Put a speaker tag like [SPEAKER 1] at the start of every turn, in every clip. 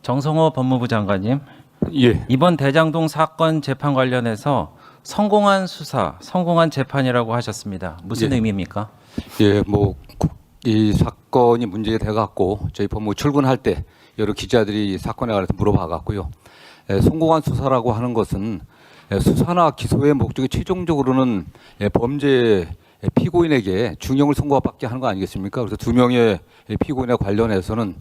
[SPEAKER 1] 정성호 법무부 장관님,
[SPEAKER 2] 예,
[SPEAKER 1] 이번 대장동 사건 재판 관련해서 성공한 수사, 성공한 재판이라고 하셨습니다. 무슨
[SPEAKER 2] 예.
[SPEAKER 1] 의미입니까?
[SPEAKER 2] 예, 이 사건이 문제가 돼갖고 저희 법무부 출근할 때 여러 기자들이 이 사건에 관해서 물어봐갖고요. 성공한 수사라고 하는 것은 수사나 기소의 목적이 최종적으로는 범죄 피고인에게 중형을 선고받게 하는 거 아니겠습니까? 그래서 두 명의 피고인에 관련해서는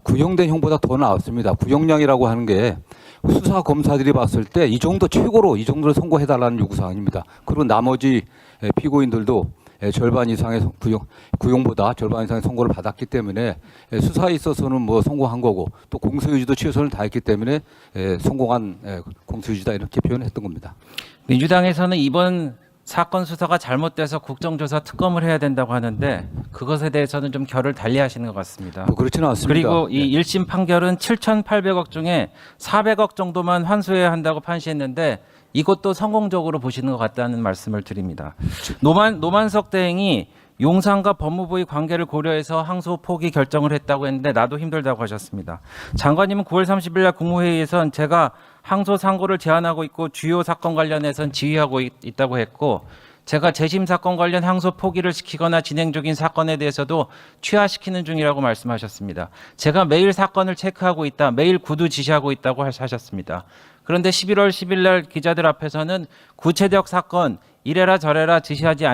[SPEAKER 2] 구형된 형보다 더 나았습니다. 구형량이라고 하는 게 수사 검사들이 봤을 때 이 정도 최고로 이 정도를 선고해달라는 요구사항입니다. 그리고 나머지 피고인들도 절반 이상의 구형보다 절반 이상의 선고를 받았기 때문에 수사에 있어서는 뭐 성공한 거고 또 공소유지도 최선을 다했기 때문에 성공한 공소유지다 이렇게 표현했던 겁니다.
[SPEAKER 1] 민주당에서는 이번 사건 수사가 잘못돼서 국정조사 특검을 해야 된다고 하는데 그것에 대해서는 좀 결을 달리하시는 것 같습니다.
[SPEAKER 2] 뭐 그렇지는 않습니다.
[SPEAKER 1] 그리고 이 1심 판결은 7,800억 중에 400억 정도만 환수해야 한다고 판시했는데 이것도 성공적으로 보시는 것 같다는 말씀을 드립니다. 노만석 대행이 용산과 법무부의 관계를 고려해서 항소 포기 결정을 했다고 했는데 나도 힘들다고 하셨습니다. 장관님은 9월 30일 날 국무회의에선 제가 항소 상고를 제안하고 있고 주요 사건 관련해선 지휘하고 있다고 했고 제가 재심 사건 관련 항소 포기를 시키거나 진행 중인 사건에 대해서도 취하시키는 중이라고 말씀하셨습니다. 제가 매일 사건을 체크하고 있다, 매일 구두 지시하고 있다고 하셨습니다. 그런데 11월 10일 날 기자들 앞에서는 구체적 사건 이래라 저래라 지시하지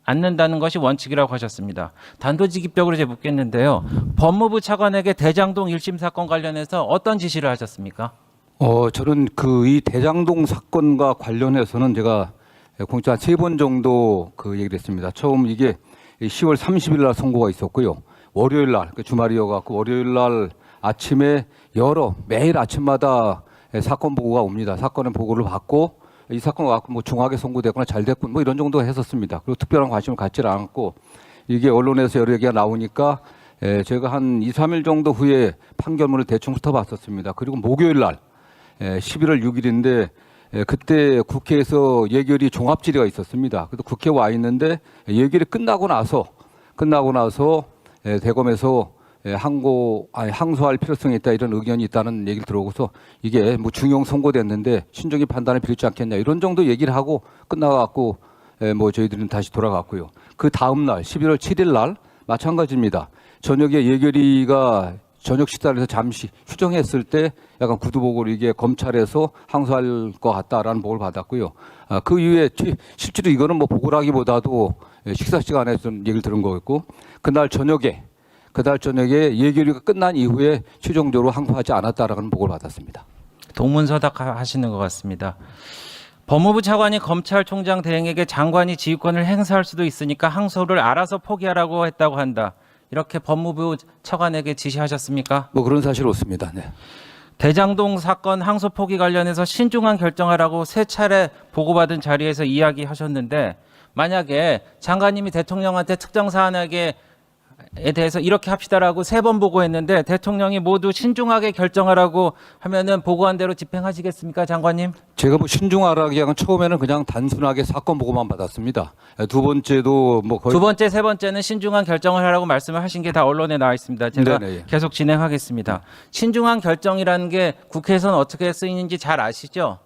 [SPEAKER 1] 않는다는 것이 원칙이라고 하셨습니다. 단도직입적으로 제가 묻겠는데요. 법무부 차관에게 대장동 1심 사건 관련해서 어떤 지시를 하셨습니까?
[SPEAKER 2] 저는 이 대장동 사건과 관련해서는 제가 공짜 3번 정도 얘기를 했습니다. 처음 이게 10월 30일 날 선고가 있었고요. 월요일 날, 주말이어갖고 월요일 날 아침에 매일 아침마다 사건 보고가 옵니다. 사건의 보고를 받고 이 사건을 갖고 뭐 중하게 선고됐거나 잘 됐군 뭐 이런 정도 했었습니다. 그리고 특별한 관심을 갖지 않았고 이게 언론에서 여러 얘기가 나오니까 제가 한 2, 3일 정도 후에 판결문을 대충 훑어봤었습니다. 그리고 목요일 날 11월 6일인데 그때 국회에서 예결위 종합질의가 있었습니다. 그래서 국회 와 있는데 예결위 끝나고 나서 대검에서 항소할 필요성이 있다 이런 의견이 있다는 얘기를 들어오고서 이게 뭐 중형 선고됐는데 신중히 판단을 필요치 않겠냐 이런 정도 얘기를 하고 끝나갖고 뭐 저희들은 다시 돌아갔고요. 그 다음 날 11월 7일 날 마찬가지입니다. 저녁에 예결위가 저녁 식사를 해서 잠시 휴정했을 때 약간 구두보고를 이게 검찰에서 항소할 것 같다라는 보고를 받았고요. 그 이후에 실제로 이거는 뭐 보고라기보다도 식사 시간에 좀 얘기를 들은 거였고 그날 저녁에 예결위가 끝난 이후에 최종적으로 항소하지 않았다라는 보고를 받았습니다.
[SPEAKER 1] 동문서답 하시는 것 같습니다. 법무부 차관이 검찰총장 대행에게 장관이 지휘권을 행사할 수도 있으니까 항소를 알아서 포기하라고 했다고 한다. 이렇게 법무부 차관에게 지시하셨습니까?
[SPEAKER 2] 뭐 그런 사실 없습니다. 네.
[SPEAKER 1] 대장동 사건 항소 포기 관련해서 신중한 결정하라고 3차례 보고받은 자리에서 이야기하셨는데 만약에 장관님이 대통령한테 특정 사안에 대해서 이렇게 합시다라고 3번 보고했는데 대통령이 모두 신중하게 결정하라고 하면은 보고한 대로 집행하시겠습니까, 장관님?
[SPEAKER 2] 제가 뭐 신중하라기 하면 처음에는 그냥 단순하게 사건 보고만 받았습니다. 두 번째도 뭐 거의
[SPEAKER 1] 두 번째, 세 번째는 신중한 결정을 하라고 말씀을 하신 게 다 언론에 나와 있습니다. 제가
[SPEAKER 2] 네네.
[SPEAKER 1] 계속 진행하겠습니다. 신중한 결정이라는 게 국회에서는 어떻게 쓰이는지 잘 아시죠?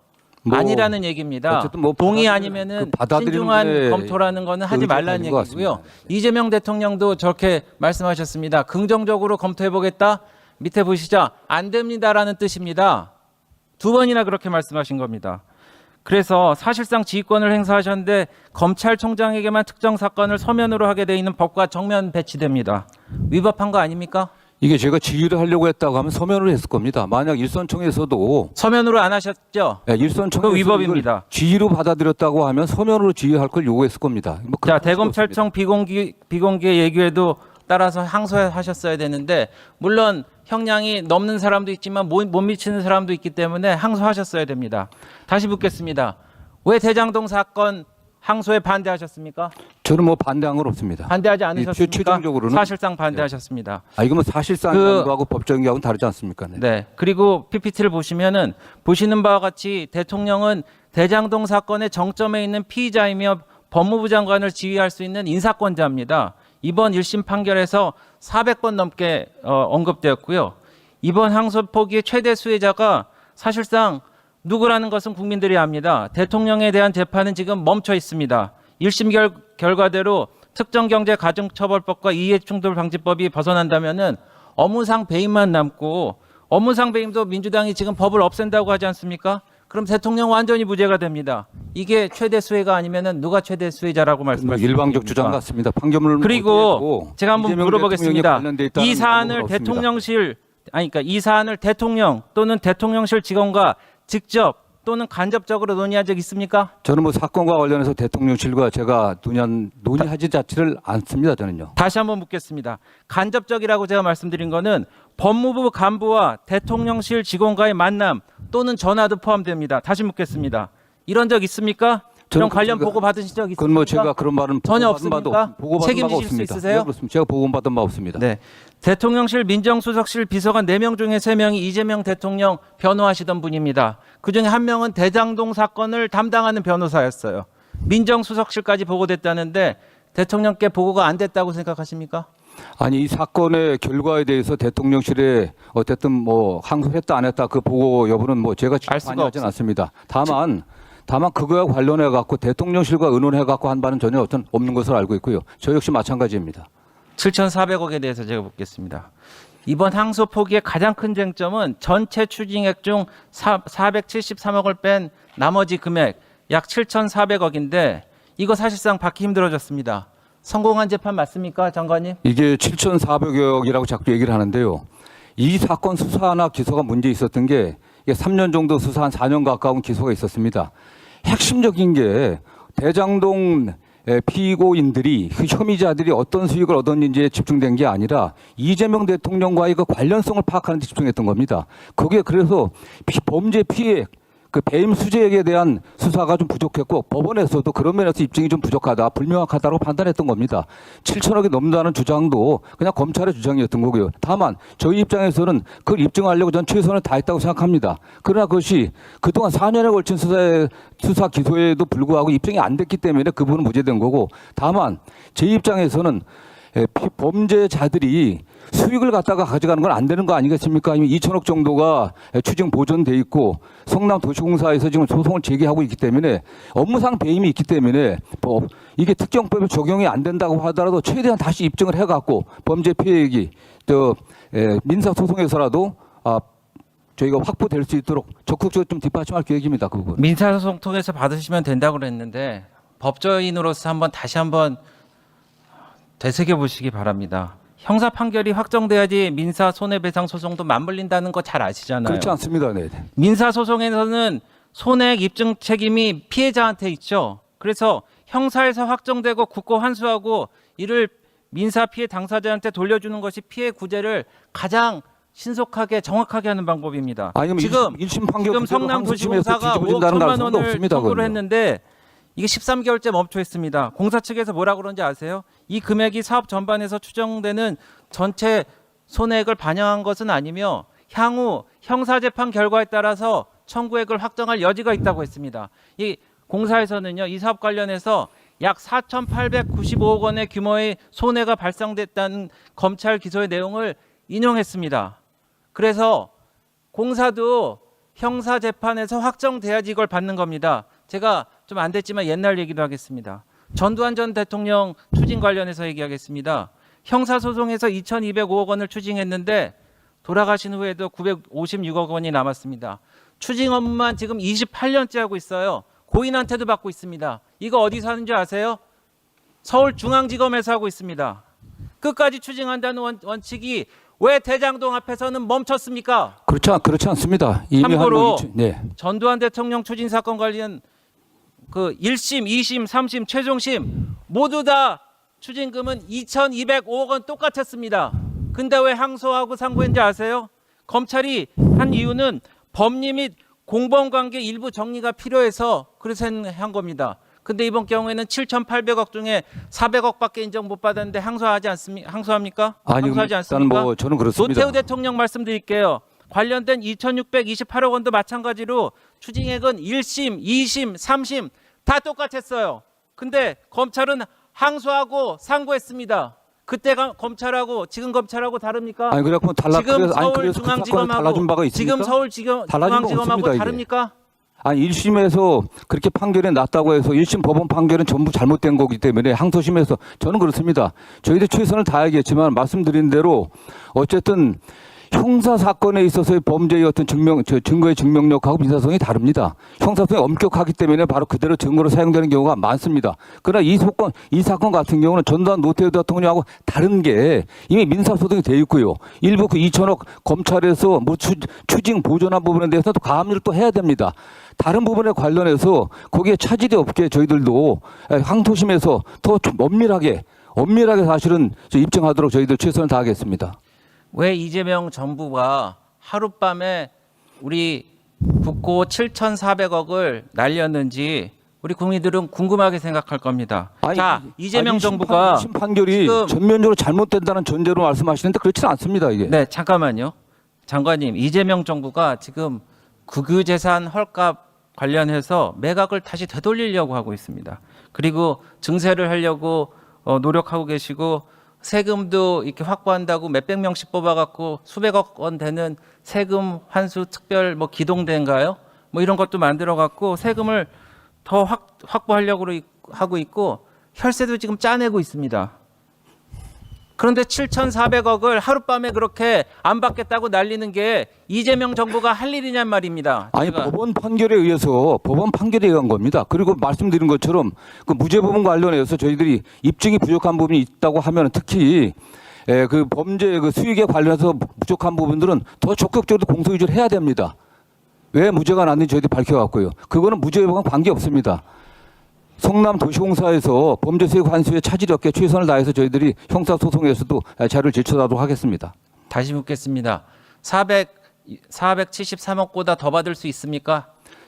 [SPEAKER 2] 뭐
[SPEAKER 1] 아니라는 얘기입니다.
[SPEAKER 2] 어쨌든 뭐
[SPEAKER 1] 동의
[SPEAKER 2] 받아들이는-
[SPEAKER 1] 아니면은
[SPEAKER 2] 그 받아들이는
[SPEAKER 1] 신중한
[SPEAKER 2] 분의
[SPEAKER 1] 검토라는 거는 하지
[SPEAKER 2] 의견이
[SPEAKER 1] 말라는
[SPEAKER 2] 아닌 것
[SPEAKER 1] 얘기고요.
[SPEAKER 2] 같습니다.
[SPEAKER 1] 이재명 대통령도 저렇게 말씀하셨습니다. 긍정적으로 검토해 보겠다. 밑에 보시죠. 안 됩니다라는 뜻입니다. 2번이나 그렇게 말씀하신 겁니다. 그래서 사실상 지휘권을 행사하셨는데 검찰총장에게만 특정 사건을 서면으로 하게 돼 있는 법과 정면 배치됩니다. 위법한 거 아닙니까?
[SPEAKER 2] 이게 제가 지휘를 하려고 했다고 하면 서면으로 했을 겁니다. 만약 일선청에서도
[SPEAKER 1] 서면으로 안 하셨죠?
[SPEAKER 2] 일선청에서
[SPEAKER 1] 그거 위법입니다.
[SPEAKER 2] 이걸 지휘로 받아들였다고 하면 서면으로 지휘할 걸 요구했을 겁니다. 뭐
[SPEAKER 1] 자,
[SPEAKER 2] 그런
[SPEAKER 1] 대검찰청 비공개 예규에도 따라서 항소하셨어야 되는데 물론 형량이 넘는 사람도 있지만 못 미치는 사람도 있기 때문에 항소하셨어야 됩니다. 다시 묻겠습니다. 왜 대장동 사건 항소에 반대하셨습니까?
[SPEAKER 2] 저는 뭐 반대한 건 없습니다.
[SPEAKER 1] 반대하지 않으셨습니까?
[SPEAKER 2] 최종적으로는
[SPEAKER 1] 사실상 반대하셨습니다.
[SPEAKER 2] 이거 뭐 사실상 하고 법적인 하고는 다르지 않습니까? 네.
[SPEAKER 1] 네. 그리고 PPT를 보시면은 보시는 바와 같이 대통령은 대장동 사건의 정점에 있는 피의자이며 법무부 장관을 지휘할 수 있는 인사권자입니다. 이번 1심 판결에서 400번 넘게 언급되었고요. 이번 항소 포기의 최대 수혜자가 사실상 누구라는 것은 국민들이 압니다. 대통령에 대한 재판은 지금 멈춰 있습니다. 1심 결과대로 특정경제가중처벌법과 이해충돌방지법이 벗어난다면은 업무상 배임만 남고, 업무상 배임도 민주당이 지금 법을 없앤다고 하지 않습니까? 그럼 대통령 완전히 무죄가 됩니다. 이게 최대 수혜가 아니면은 누가 최대 수혜자라고 말씀하십니까?
[SPEAKER 2] 일방적 주장 같습니다. 판결문을
[SPEAKER 1] 그리고 제가 한번
[SPEAKER 2] 이재명
[SPEAKER 1] 물어보겠습니다.
[SPEAKER 2] 대통령이 관련돼 있다는
[SPEAKER 1] 이 사안을
[SPEAKER 2] 없습니다.
[SPEAKER 1] 대통령실, 그러니까 이 사안을 대통령 또는 대통령실 직원과 직접 또는 간접적으로 논의한 적 있습니까?
[SPEAKER 2] 저는 뭐 사건과 관련해서 대통령실과 제가 논의하지 자체를 않습니다. 저는요.
[SPEAKER 1] 다시 한번 묻겠습니다. 간접적이라고 제가 말씀드린 거는 법무부 간부와 대통령실 직원과의 만남 또는 전화도 포함됩니다. 다시 묻겠습니다. 이런 적 있습니까? 그런 관련 보고 받으신 적 있습니까?
[SPEAKER 2] 그건 뭐 제가 그런 말은
[SPEAKER 1] 전혀
[SPEAKER 2] 보고받은 바도
[SPEAKER 1] 없습니까?
[SPEAKER 2] 보고받은 바가
[SPEAKER 1] 책임지실 수
[SPEAKER 2] 없습니다.
[SPEAKER 1] 있으세요?
[SPEAKER 2] 네, 그렇습니다. 제가 보고받은 바 없습니다.
[SPEAKER 1] 네. 대통령실 민정수석실 비서관 4명 중에 3명이 이재명 대통령 변호하시던 분입니다. 그중에 한 명은 대장동 사건을 담당하는 변호사였어요. 민정수석실까지 보고됐다는데 대통령께 보고가 안 됐다고 생각하십니까?
[SPEAKER 2] 아니 이 사건의 결과에 대해서 대통령실에 어쨌든 뭐 항소했다 안 했다 그 보고 여부는 뭐 제가
[SPEAKER 1] 알 수가
[SPEAKER 2] 관여하지는 않습니다. 다만 그거와 관련해 갖고 대통령실과 의논해 갖고 한 바는 전혀 어떤 없는 것으로 알고 있고요. 저 역시 마찬가지입니다.
[SPEAKER 1] 7,400억에 대해서 제가 묻겠습니다. 이번 항소 포기의 가장 큰 쟁점은 전체 추징액 중 473억을 뺀 나머지 금액 약 7,400억인데 이거 사실상 받기 힘들어졌습니다. 성공한 재판 맞습니까, 장관님?
[SPEAKER 2] 이게 7,400억이라고 자꾸 얘기를 하는데요. 이 사건 수사나 기소가 문제 있었던 게 이게 3년 정도 수사 한 4년 가까운 기소가 있었습니다. 핵심적인 게 대장동 피고인들이 그 혐의자들이 어떤 수익을 얻었는지에 집중된 게 아니라 이재명 대통령과의 그 관련성을 파악하는 데 집중했던 겁니다. 그게 그래서 범죄 피해 그 배임 수재액에 대한 수사가 좀 부족했고 법원에서도 그런 면에서 입증이 좀 부족하다, 불명확하다고 판단했던 겁니다. 7천억이 넘는다는 주장도 그냥 검찰의 주장이었던 거고요. 다만 저희 입장에서는 그걸 입증하려고 전 최선을 다했다고 생각합니다. 그러나 그것이 그동안 4년에 걸친 수사 기소에도 불구하고 입증이 안 됐기 때문에 그 부분은 무죄된 거고, 다만 제 입장에서는 범죄자들이 수익을 갖다가 가져가는 건 안 되는 거 아니겠습니까? 아니면 2천억 정도가 추징 보존돼 있고 성남도시공사에서 지금 소송을 제기하고 있기 때문에 업무상 배임이 있기 때문에 이게 특경법에 적용이 안 된다고 하더라도 최대한 다시 입증을 해갖고 범죄 피해액이 민사소송에서라도 저희가 확보될 수 있도록 적극적으로 좀 뒷받침할 계획입니다. 그 부분.
[SPEAKER 1] 민사소송 통해서 받으시면 된다고 그랬는데 법조인으로서 다시 한번 되새겨 보시기 바랍니다. 형사 판결이 확정돼야지 민사 손해배상 소송도 맞물린다는 거 잘 아시잖아요.
[SPEAKER 2] 그렇지 않습니다. 네.
[SPEAKER 1] 민사 소송에서는 손해액 입증 책임이 피해자한테 있죠. 그래서 형사에서 확정되고 굳고 환수하고 이를 민사 피해 당사자한테 돌려주는 것이 피해 구제를 가장 신속하게 정확하게 하는 방법입니다.
[SPEAKER 2] 아니면
[SPEAKER 1] 지금
[SPEAKER 2] 1심 판결
[SPEAKER 1] 지금 성남도시공사가 5억 1천만 원을 청구를 했는데 이게 13개월째 멈춰 있습니다. 공사 측에서 뭐라 그런지 아세요? 이 금액이 사업 전반에서 추정되는 전체 손해액을 반영한 것은 아니며 향후 형사재판 결과에 따라서 청구액을 확정할 여지가 있다고 했습니다. 이 공사에서는요, 이 사업 관련해서 약 4,895억 원의 규모의 손해가 발생됐다는 검찰 기소의 내용을 인용했습니다. 그래서 공사도 형사재판에서 확정돼야지 이걸 받는 겁니다. 제가 좀 안 됐지만 옛날 얘기도 하겠습니다. 전두환 전 대통령 추징 관련해서 얘기하겠습니다. 형사소송에서 2,205억 원을 추징했는데 돌아가신 후에도 956억 원이 남았습니다. 추징 업무만 지금 28년째 하고 있어요. 고인한테도 받고 있습니다. 이거 어디서 하는 줄 아세요? 서울중앙지검에서 하고 있습니다. 끝까지 추징한다는 원칙이 왜 대장동 앞에서는 멈췄습니까?
[SPEAKER 2] 그렇지 않습니다.
[SPEAKER 1] 참고로
[SPEAKER 2] 네.
[SPEAKER 1] 전두환 대통령 추징 사건 관련 그 1심, 2심, 3심, 최종심 모두 다 추징금은 2,205억 원 똑같았습니다. 근데 왜 항소하고 상고했는지 아세요? 검찰이 한 이유는 법리 및 공범관계 일부 정리가 필요해서 그래서 한 겁니다. 근데 이번 경우에는 7,800억 중에 400억밖에 인정 못 받았는데 항소합니까?
[SPEAKER 2] 아니,
[SPEAKER 1] 항소하지
[SPEAKER 2] 일단
[SPEAKER 1] 않습니까?
[SPEAKER 2] 뭐 저는 그렇습니다.
[SPEAKER 1] 노태우 대통령 말씀드릴게요. 관련된 2,628억 원도 마찬가지로 추징액은 1심, 2심, 3심 다 똑같았어요. 근데 검찰은 항소하고 상고했습니다. 그때가 검찰하고 지금 검찰하고 다릅니까?
[SPEAKER 2] 아니 그래갖고
[SPEAKER 1] 지금
[SPEAKER 2] 아니 그래서 그 사건은 달라진 바가 있습니까?
[SPEAKER 1] 지금 서울중앙지검하고
[SPEAKER 2] 없습니다,
[SPEAKER 1] 다릅니까?
[SPEAKER 2] 아니 1심에서 그렇게 판결이 났다고 해서 1심 법원 판결은 전부 잘못된 거기 때문에 항소심에서 저는 그렇습니다. 저희들 최선을 다하겠지만 말씀드린 대로 어쨌든 형사 사건에 있어서의 범죄의 어떤 증거의 증명력하고 민사성이 다릅니다. 형사성이 엄격하기 때문에 바로 그대로 증거로 사용되는 경우가 많습니다. 그러나 이 사건 같은 경우는 전두환 노태우 대통령하고 다른 게 이미 민사소송이 되어 있고요. 일부 그 2천억 검찰에서 뭐 추징 보존한 부분에 대해서도 가압류를 또 해야 됩니다. 다른 부분에 관련해서 거기에 차질이 없게 저희들도 항소심에서 더 엄밀하게 사실은 입증하도록 저희들 최선을 다하겠습니다.
[SPEAKER 1] 왜 이재명 정부가 하룻밤에 우리 국고 7,400억을 날렸는지 우리 국민들은 궁금하게 생각할 겁니다. 자, 이재명 정부가
[SPEAKER 2] 심판결이 전면적으로 잘못된다는 전제로 말씀하시는데 그렇지는 않습니다. 이게.
[SPEAKER 1] 네, 잠깐만요. 장관님, 이재명 정부가 지금 국유재산 헐값 관련해서 매각을 다시 되돌리려고 하고 있습니다. 그리고 증세를 하려고 노력하고 계시고 세금도 이렇게 확보한다고 몇백 명씩 뽑아갖고 수백억 원 되는 세금 환수 특별 뭐 기동대인가요? 뭐 이런 것도 만들어갖고 세금을 더 확보하려고 하고 있고 혈세도 지금 짜내고 있습니다. 그런데 7,400억을 하룻밤에 그렇게 안 받겠다고 날리는 게 이재명 정부가 할 일이냔 말입니다.
[SPEAKER 2] 아니 법원 판결에 의한 겁니다. 그리고 말씀드린 것처럼 그 무죄 부분 관련해서 저희들이 입증이 부족한 부분이 있다고 하면 특히 그 범죄 그 수익에 관련해서 부족한 부분들은 더 적극적으로 공소 유지를 해야 됩니다. 왜 무죄가 났는지 저희들이 밝혀왔고요. 그거는 무죄 여부와 관계 없습니다. 성남도시공사에서 범죄 수익 환수에 차질이 없게 최선을 다해서 저희들이 형사소송에서도 자료를 제출하도록 하겠습니다.
[SPEAKER 1] 다시 묻겠습니다. 473억보다 더 받을 수 있습니까?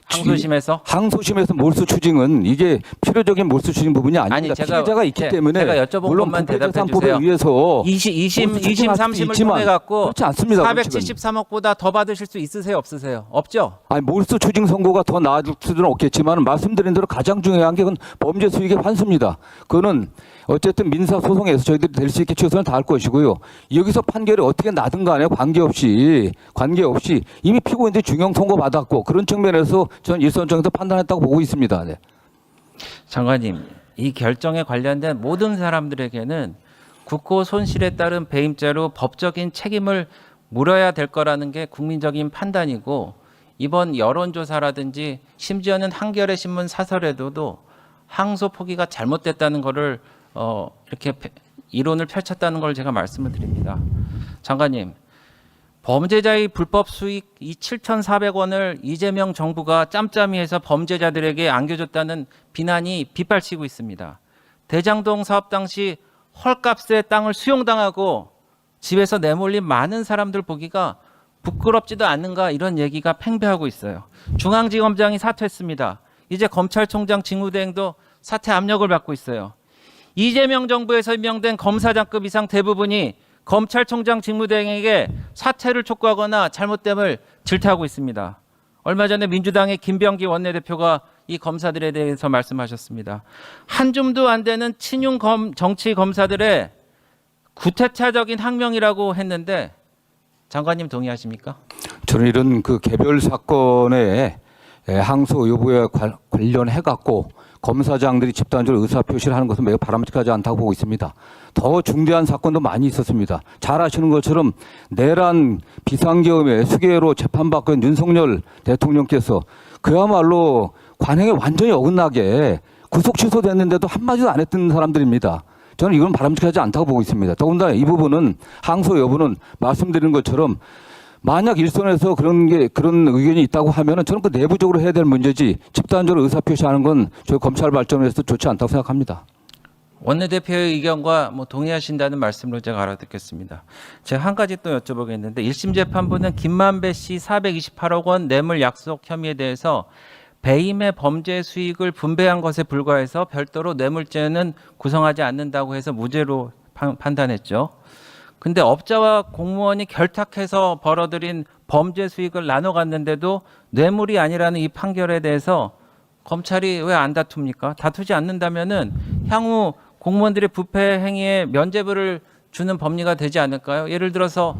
[SPEAKER 1] 항소심에서?
[SPEAKER 2] 항소심에서 몰수 추징은 이게 필요적인 몰수 추징 부분이 아닙니다. 피해자가 있기 때문에
[SPEAKER 1] 제가 여쭤본
[SPEAKER 2] 물론
[SPEAKER 1] 것만 대답해
[SPEAKER 2] 부패재산법에
[SPEAKER 1] 주세요.
[SPEAKER 2] 의해서
[SPEAKER 1] 2심, 3심을 통해 갖고
[SPEAKER 2] 그렇지 않습니다.
[SPEAKER 1] 473억보다 더 받으실 수 있으세요, 없으세요? 없죠?
[SPEAKER 2] 아니 몰수 추징 선고가 더 나아질 수는 없겠지만 말씀드린 대로 가장 중요한 게 그건 범죄 수익의 환수입니다. 그거는 어쨌든 민사 소송에서 저희들이 될 수 있게 최선을 다할 것이고요. 여기서 판결이 어떻게 나든 간에 관계없이 이미 피고인들이 중형 선고 받았고 그런 측면에서 저는 일선정에서 판단했다고 보고 있습니다. 네.
[SPEAKER 1] 장관님, 이 결정에 관련된 모든 사람들에게는 국고 손실에 따른 배임죄로 법적인 책임을 물어야 될 거라는 게 국민적인 판단이고 이번 여론조사라든지 심지어는 한겨레 신문 사설에도 항소 포기가 잘못됐다는 거를 이렇게 이론을 펼쳤다는 걸 제가 말씀을 드립니다. 장관님, 범죄자의 불법 수익 이 7,400원을 이재명 정부가 짬짬이해서 범죄자들에게 안겨줬다는 비난이 빗발치고 있습니다. 대장동 사업 당시 헐값에 땅을 수용당하고 집에서 내몰린 많은 사람들 보기가 부끄럽지도 않는가 이런 얘기가 팽배하고 있어요. 중앙지검장이 사퇴했습니다. 이제 검찰총장 직무대행도 사퇴 압력을 받고 있어요. 이재명 정부에서 임명된 검사장급 이상 대부분이 검찰총장 직무대행에게 사퇴를 촉구하거나 잘못됨을 질타하고 있습니다. 얼마 전에 민주당의 김병기 원내대표가 이 검사들에 대해서 말씀하셨습니다. 한 줌도 안 되는 친윤 정치 검사들의 구태타적인 항명이라고 했는데 장관님 동의하십니까?
[SPEAKER 2] 저는 이런 그 개별 사건의 항소 여부에 관련해 갖고 검사장들이 집단적으로 의사표시를 하는 것은 매우 바람직하지 않다고 보고 있습니다. 더 중대한 사건도 많이 있었습니다. 잘 아시는 것처럼 내란 비상계엄의 수괴로 재판받고 있는 윤석열 대통령께서 그야말로 관행에 완전히 어긋나게 구속 취소됐는데도 한마디도 안 했던 사람들입니다. 저는 이건 바람직하지 않다고 보고 있습니다. 더군다나 이 부분은 항소 여부는 말씀드린 것처럼 만약 일선에서 그런 의견이 있다고 하면은 저는 그 내부적으로 해야 될 문제지 집단적으로 의사표시하는 건 저희 검찰 발전에서 좋지 않다고 생각합니다.
[SPEAKER 1] 원내대표의 의견과 동의하신다는 말씀으로 제가 알아듣겠습니다. 제가 한 가지 또 여쭤보겠는데 1심 재판부는 김만배 씨 428억 원 뇌물 약속 혐의에 대해서 배임의 범죄 수익을 분배한 것에 불과해서 별도로 뇌물죄는 구성하지 않는다고 해서 무죄로 판단했죠. 근데 업자와 공무원이 결탁해서 벌어들인 범죄 수익을 나눠 갔는데도 뇌물이 아니라는 이 판결에 대해서 검찰이 왜 안 다툽니까? 다투지 않는다면은 향후 공무원들의 부패 행위에 면죄부를 주는 법리가 되지 않을까요? 예를 들어서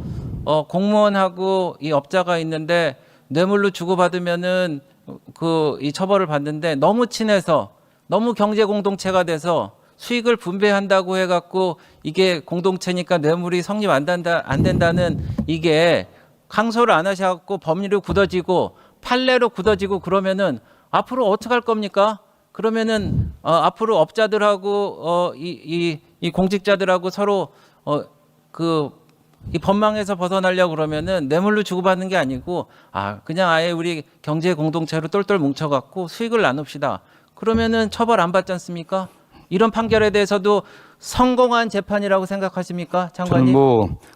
[SPEAKER 1] 공무원하고 이 업자가 있는데 뇌물로 주고받으면은 이 처벌을 받는데 너무 친해서 너무 경제 공동체가 돼서 수익을 분배한다고 해갖고 이게 공동체니까 뇌물이 성립 안 된다는 이게 항소를 안 하셔갖고 법리로 굳어지고 판례로 굳어지고 그러면은 앞으로 어떻게 할 겁니까? 그러면은 앞으로 업자들하고 이 공직자들하고 서로 이 법망에서 벗어나려고 그러면은 뇌물로 주고받는 게 아니고 그냥 아예 우리 경제 공동체로 똘똘 뭉쳐갖고 수익을 나눕시다. 그러면은 처벌 안 받지 않습니까? 이런 판결에 대해서도 성공한 재판이라고 생각하십니까, 장관님?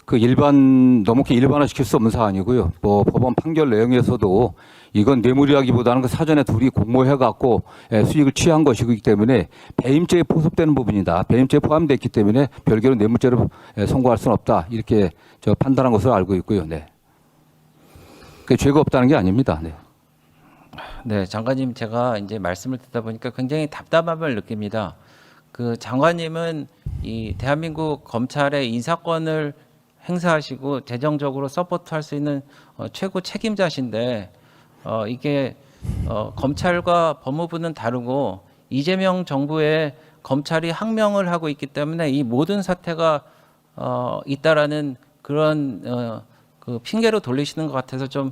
[SPEAKER 2] 저는 너무 일반화시킬 수 없는 사안이고요. 법원 판결 내용에서도 이건 뇌물이라기보다는 사전에 둘이 공모해갖고 수익을 취한 것이기 때문에 배임죄에 포섭되는 부분이다. 배임죄에 포함됐기 때문에 별개로 뇌물죄로 선고할 수는 없다. 이렇게 판단한 것으로 알고 있고요. 네. 그 죄가 없다는 게 아닙니다. 네.
[SPEAKER 1] 네, 장관님 제가 이제 말씀을 듣다 보니까 굉장히 답답함을 느낍니다. 장관님은 이 대한민국 검찰의 인사권을 행사하시고 재정적으로 서포트할 수 있는 최고 책임자신데 이게 검찰과 법무부는 다르고 이재명 정부의 검찰이 항명을 하고 있기 때문에 이 모든 사태가 있다라는 그런 핑계로 돌리시는 것 같아서 좀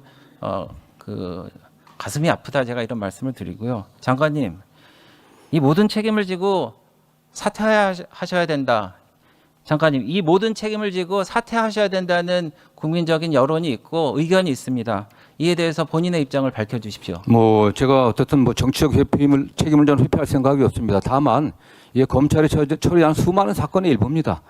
[SPEAKER 1] 가슴이 아프다 제가 이런 말씀을 드리고요. 장관님, 이 모든 책임을 지고 사퇴하셔야 된다. 장관님, 이 모든 책임을 지고 사퇴하셔야 된다는 국민적인 여론이 있고 의견이 있습니다. 이에 대해서 본인의 입장을 밝혀주십시오.
[SPEAKER 2] 제가 어떻든 정치적 책임을 저는 회피할 생각이 없습니다. 다만 이 검찰이 처리한 수많은 사건의 일부입니다.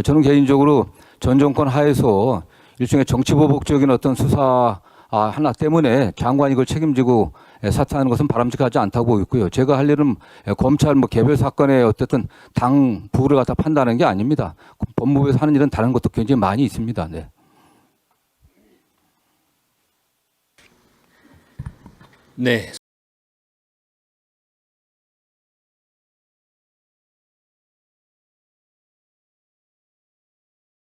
[SPEAKER 2] 저는 개인적으로 전 정권 하에서 일종의 정치보복적인 어떤 수사 하나 때문에 장관이 이걸 책임지고 사퇴하는 것은 바람직하지 않다고 보고 있고요. 제가 할 일은 검찰 개별 사건의 어쨌든 당 부를 갖다 판단하는 게 아닙니다. 법무부에서 하는 일은 다른 것도 굉장히 많이 있습니다. 네.
[SPEAKER 3] 네.